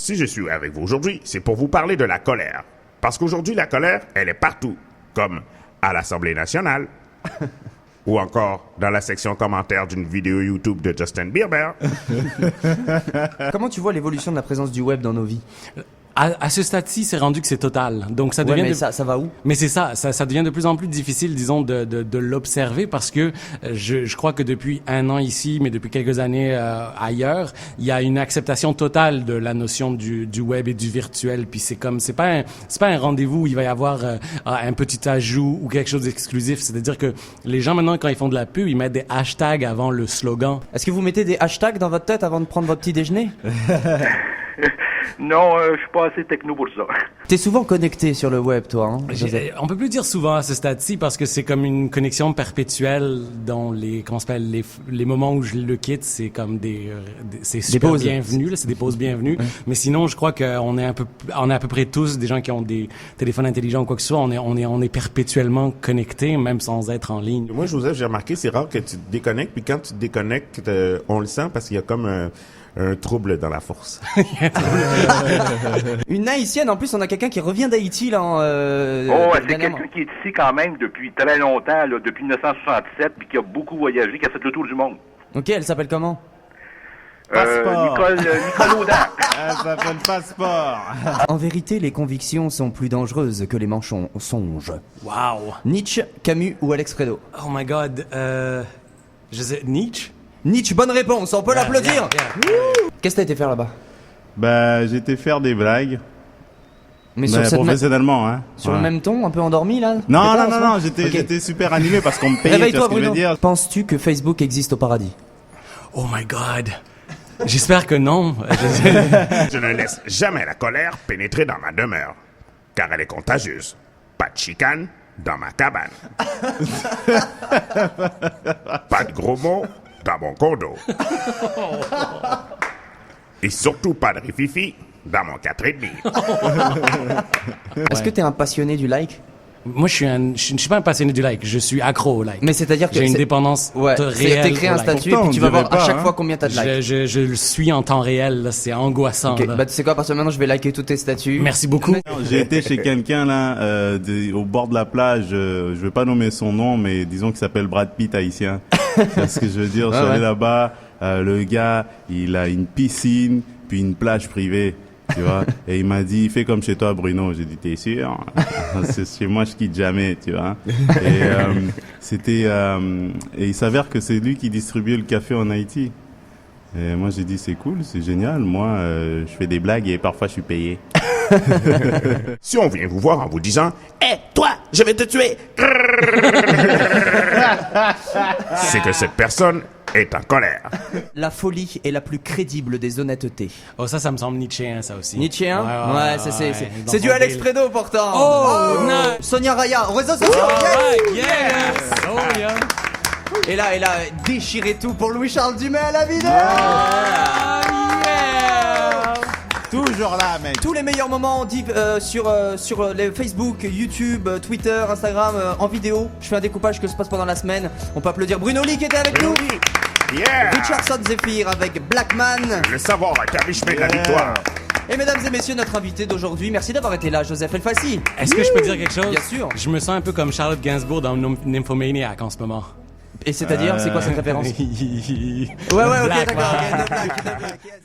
Si je suis avec vous aujourd'hui, c'est pour vous parler de la colère. Parce qu'aujourd'hui, la colère, elle est partout. Comme à l'Assemblée nationale. Ou encore dans la section commentaires d'une vidéo YouTube de Justin Bieber. Comment tu vois l'évolution de la présence du web dans nos vies? À ce stade-ci, c'est rendu que c'est total. Donc ça devient mais ça va où? Mais c'est ça devient de plus en plus difficile, disons, de l'observer parce que je crois que depuis 1 an ici, mais depuis quelques années ailleurs, il y a une acceptation totale de la notion du web et du virtuel. Puis c'est pas un rendez-vous où il va y avoir un petit ajout ou quelque chose d'exclusif. C'est-à-dire que les gens maintenant, quand ils font de la pub, ils mettent des hashtags avant le slogan. Est-ce que vous mettez des hashtags dans votre tête avant de prendre votre petit déjeuner? Non, je suis pas assez techno pour ça. T'es souvent connecté sur le web, toi, hein, Joseph? On peut plus dire souvent à ce stade-ci parce que c'est comme une connexion perpétuelle dans les moments où je le quitte, c'est comme c'est super bienvenu, là, c'est des pauses bienvenues. Mais sinon, je crois qu'on est à peu près tous des gens qui ont des téléphones intelligents ou quoi que ce soit. On est perpétuellement connectés, même sans être en ligne. Moi, Joseph, j'ai remarqué, c'est rare que tu te déconnectes, puis quand tu te déconnectes, on le sent parce qu'il y a comme un trouble dans la force. Une Haïtienne, en plus, on a quelqu'un qui revient d'Haïti, là. C'est quelqu'un qui est ici quand même depuis très longtemps, là, depuis 1967, puis qui a beaucoup voyagé, qui a fait le tour du monde. Ok, elle s'appelle comment? Nicole Audin. Elle s'appelle Passeport. En vérité, les convictions sont plus dangereuses que les mensonges. Wow. Nietzsche, Camus ou Alex Fredo? Oh my God. Je sais, Nietzsche? Nietzsche, bonne réponse, on peut l'applaudir. Qu'est-ce que t'as été faire là-bas? Bah, j'étais faire des blagues. Mais sur professionnellement, hein. Sur le même ton, un peu endormi là? Non, j'étais super animé parce qu'on me payait. Réveille-toi, Bruno. Penses-tu que Facebook existe au paradis? Oh my God. J'espère que non. Je ne laisse jamais la colère pénétrer dans ma demeure, car elle est contagieuse. Pas de chicane dans ma cabane. Pas de gros mots dans mon condo. Et surtout pas de rififi dans mon 4,5. Est-ce que t'es un passionné du like? Moi, je suis pas un passionné du like. Je suis accro au like. Mais c'est-à-dire que j'ai une dépendance réelle. T'as créé un statut et puis tu vas voir à chaque fois combien t'as de likes. Je le suis en temps réel. Là, c'est angoissant. Okay. Là. Bah tu sais quoi, à partir de maintenant, je vais liker tous tes statuts. Merci beaucoup. J'ai été chez quelqu'un là, au bord de la plage. Je vais pas nommer son nom, mais disons qu'il s'appelle Brad Pitt haïtien. C'est ce que je veux dire. Je suis allé là-bas. Le gars, il a une piscine puis une plage privée. Tu vois, et il m'a dit, fais comme chez toi, Bruno. J'ai dit, t'es sûr? C'est chez moi, je quitte jamais, tu vois. Et et il s'avère que c'est lui qui distribuait le café en Haïti. Et moi, j'ai dit, c'est cool, c'est génial. Moi, je fais des blagues et parfois je suis payé. Si on vient vous voir en vous disant, toi, je vais te tuer, c'est que cette personne est en colère. La folie est la plus crédible des honnêtetés. Oh, ça me semble nietzschéen, ça aussi. Nietzschéen? Ouais, c'est du Alex Fredo, pourtant. Oh, non. Sonia Raya, au réseau social. Yes. Oh, yeah. Et là, déchiré tout pour Louis-Charles Dumais à la vidéo. Toujours là, mec. Tous les meilleurs moments sur les Facebook, YouTube, Twitter, Instagram, en vidéo. Je fais un découpage que se passe pendant la semaine. On peut applaudir Bruno Lee qui était avec nous. Yeah. Richardson Zephyr avec Blackman. Le savoir a carré chemin de la victoire. Et mesdames et messieurs, notre invité d'aujourd'hui, merci d'avoir été là, Joseph Elfassi. Est-ce que je peux dire quelque chose? Bien sûr. Je me sens un peu comme Charlotte Gainsbourg dans Nymphomaniac en ce moment. Et c'est-à-dire, c'est quoi cette référence? Ouais, ok, d'accord. Okay,